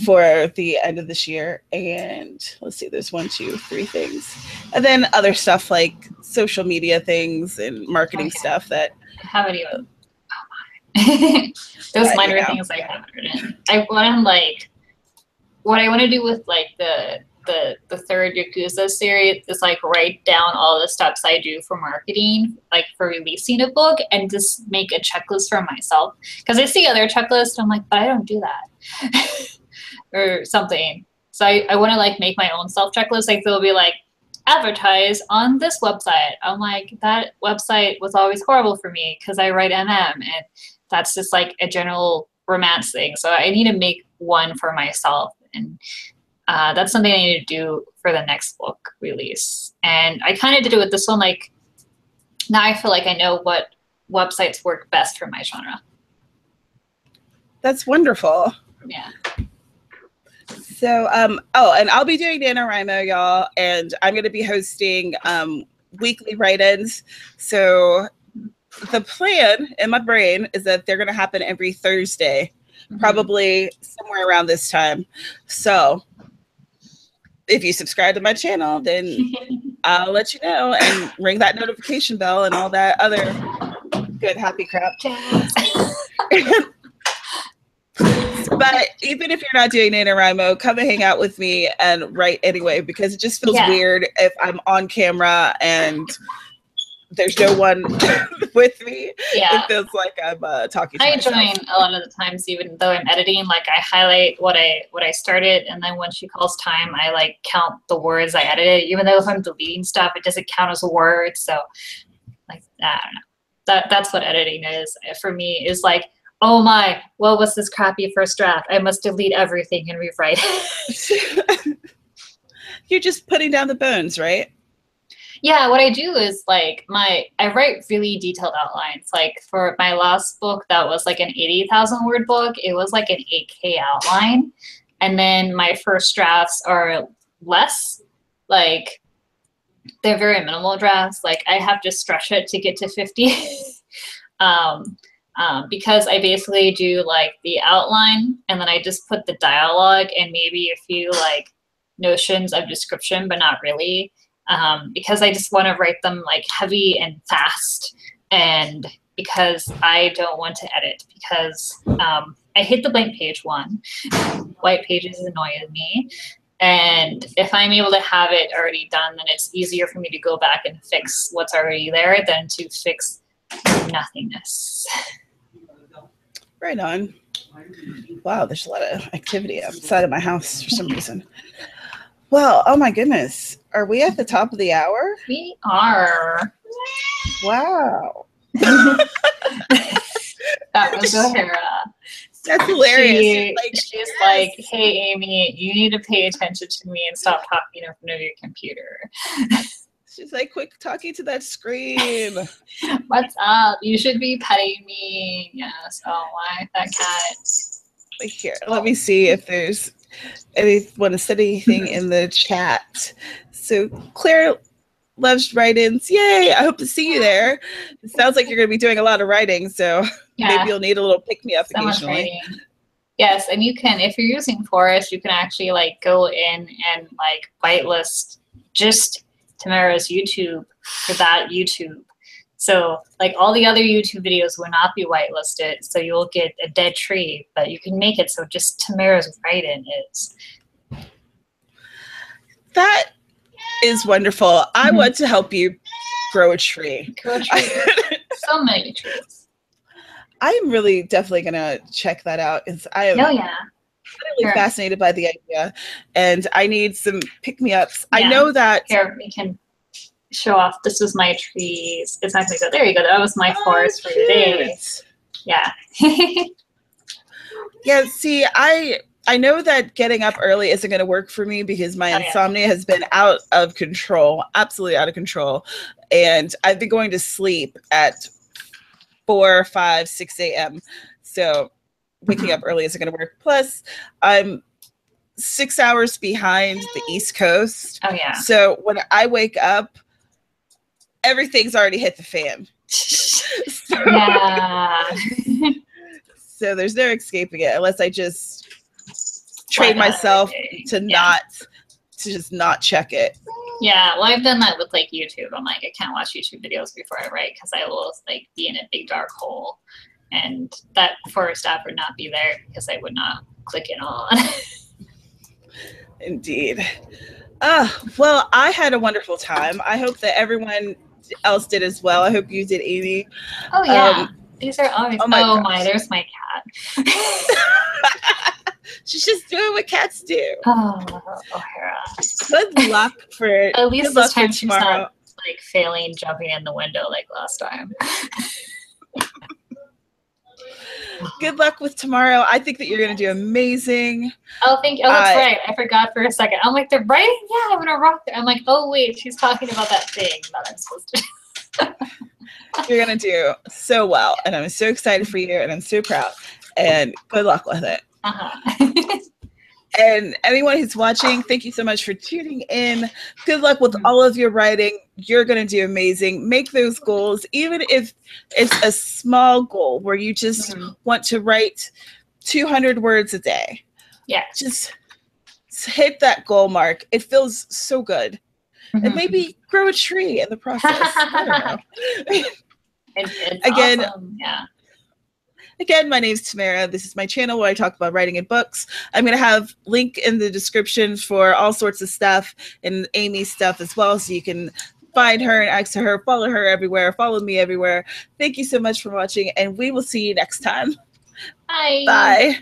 for the end of this year. And let's see, there's 1, 2, 3 things. And then other stuff like social media things and marketing stuff that haven't even. Those minor things I haven't written. What I want to do with like the third Yakuza series is like write down all the steps I do for marketing, like for releasing a book, and just make a checklist for myself. Because I see other checklists, I'm like, but I don't do that. Or something. So I want to like make my own self checklist. Like they'll be like, advertise on this website. I'm like, that website was always horrible for me because I write MM, and that's just like a general romance thing. So I need to make one for myself, and that's something I need to do for the next book release. And I kind of did it with this one. Like now I feel like I know what websites work best for my genre. That's wonderful. Yeah. So, and I'll be doing NaNoWriMo, y'all, and I'm going to be hosting weekly write-ins. So the plan in my brain is that they're going to happen every Thursday, probably somewhere around this time. So if you subscribe to my channel, then I'll let you know and ring that notification bell and all that other good, happy crap. But even if you're not doing NaNoWriMo, come and hang out with me and write anyway, because it just feels weird if I'm on camera and there's no one with me. Yeah. It feels like I'm talking to I myself. join a lot of the times, even though I'm editing, like I highlight what I started, and then when she calls time, I like count the words I edited. Even though if I'm deleting stuff, it doesn't count as a word. So like, I don't know. That's what editing is for me, is like, oh my, what was this crappy first draft? I must delete everything and rewrite it. You're just putting down the bones, right? Yeah, what I do is like I write really detailed outlines. Like for my last book, that was like an 80,000 word book. It was like an 8K outline. And then my first drafts are less, like they're very minimal drafts. Like I have to stretch it to get to 50. Because I basically do like the outline, and then I just put the dialogue and maybe a few like notions of description, but not really. Because I just want to write them like heavy and fast, and because I don't want to edit, because I hate the blank page one. White pages annoy me. And if I'm able to have it already done, then it's easier for me to go back and fix what's already there than to fix nothingness. Right on. Wow, there's a lot of activity outside of my house for some reason. Well, oh my goodness. Are we at the top of the hour? We are. Wow. That was O'Hara. That's hilarious. She's like, hey, Amy, you need to pay attention to me and stop talking in front of your computer. She's like, quick talking to that screen. What's up? You should be petting me. Yes. Oh, why that cat? Here, let me see if there's anyone to say anything in the chat. So Claire loves write-ins. Yay! I hope to see you there. It sounds like you're going to be doing a lot of writing, so maybe you'll need a little pick-me-up occasionally. Yes, and you can, if you're using Forest, you can actually like go in and like whitelist just Tamara's YouTube for that YouTube. So like all the other YouTube videos will not be whitelisted, so you'll get a dead tree, but you can make it so just Tamara's write-in is. That is wonderful. I want to help you grow a tree. Grow a tree. So many trees. I'm really definitely going to check that out. I am really fascinated by the idea, and I need some pick-me-ups. Yeah. I know that... Here, we can show off. This was my trees. It's not going to go. There you go. That was my forest for today. Yeah. Yeah, see, I know that getting up early isn't going to work for me because my insomnia has been out of control, absolutely out of control. And I've been going to sleep at 4, 5, 6 a.m. So waking up early isn't going to work. Plus, I'm 6 hours behind the East Coast. Oh, yeah. So when I wake up, everything's already hit the fan. So there's no escaping it unless I just train myself to just not check it. Yeah, well, I've done that with like YouTube. I'm like, I can't watch YouTube videos before I write because I will like be in a big dark hole, and that Forest app would not be there because I would not click it on. Indeed. Well, I had a wonderful time. I hope that everyone else did as well. I hope you did, Amy. Oh yeah, these are always. Oh my, there's my cat. She's just doing what cats do. Oh, O'Hara. Good luck for at least this time she's not like failing jumping in the window like last time. Good luck with tomorrow. I think that you're going to do amazing. Oh, thank you. Oh, that's right. I forgot for a second. I'm like, they're writing? Yeah, I'm going to rock there. I'm like, oh, wait, she's talking about that thing that I'm supposed to do. You're going to do so well. And I'm so excited for you. And I'm so proud. And good luck with it. And anyone who's watching, thank you so much for tuning in. Good luck with all of your writing. You're going to do amazing. Make those goals, even if it's a small goal where you just want to write 200 words a day. Yeah. Just hit that goal mark. It feels so good. And maybe grow a tree in the process. I don't know. It's Again, awesome. Yeah. Again, my name is Tamara. This is my channel where I talk about writing and books. I'm going to have link in the description for all sorts of stuff and Amy's stuff as well, so you can find her and ask her, follow her everywhere, follow me everywhere. Thank you so much for watching, and we will see you next time. Bye. Bye.